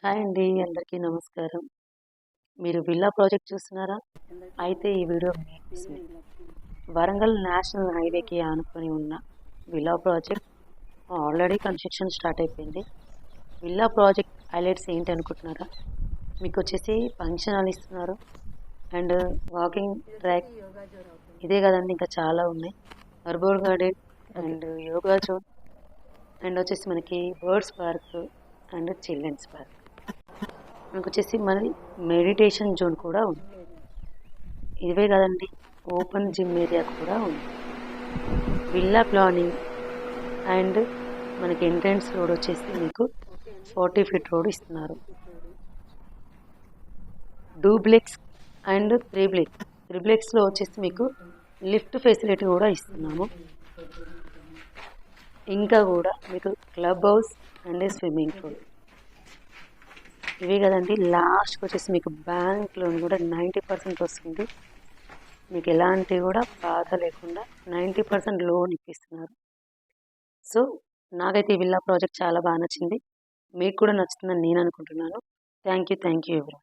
Hi అండి. అందరికీ నమస్కారం. మీరు విల్లా ప్రాజెక్ట్ చూస్తున్నారా? అయితే ఈ వీడియో మీకోసమే. వరంగల్ నేషనల్ హైవేకి ఆనుకొని ఉన్న villa project already construction start అయిపోయింది. విల్లా ప్రాజెక్ట్ హైలైట్స్ ఏంటి అనుకుంటున్నారా? మీకొచ్చేసి ఫంక్షన్ హాల్ ఇస్తున్నారు. అండ్ వాకింగ్ ట్రాక్ ఇదే కాదండి, ఇంకా చాలా ఉన్నాయి. Herbal garden and yoga zone and వచ్చేసి మనకి birds park and children's park. మనకొచ్చేసి మళ్ళీ మెడిటేషన్ జోన్ కూడా ఉంది. ఇవే కదండి, ఓపెన్ జిమ్ ఏరియా కూడా ఉంది. విల్లా ప్లానింగ్ అండ్ మనకి ఎంట్రన్స్ రోడ్ వచ్చేసి మీకు 40 ఫీట్ రోడ్ ఇస్తున్నారు. డూప్లెక్స్ అండ్ త్రిప్లెక్స్లో వచ్చేసి మీకు లిఫ్ట్ ఫెసిలిటీ కూడా ఇస్తున్నాము. ఇంకా కూడా మీకు club house and swimming pool. ఇవే కదండి, లాస్ట్కి వచ్చేసి మీకు బ్యాంక్ లోన్ కూడా 90% వస్తుంది. మీకు ఎలాంటి కూడా బాధ లేకుండా 90% లోన్ ఇప్పిస్తున్నారు. సో నాకైతే ఈ విల్లా ప్రాజెక్ట్ చాలా బాగా నచ్చింది. మీకు కూడా నచ్చుతుందని నేను అనుకుంటున్నాను. థ్యాంక్ యూ ఎవరి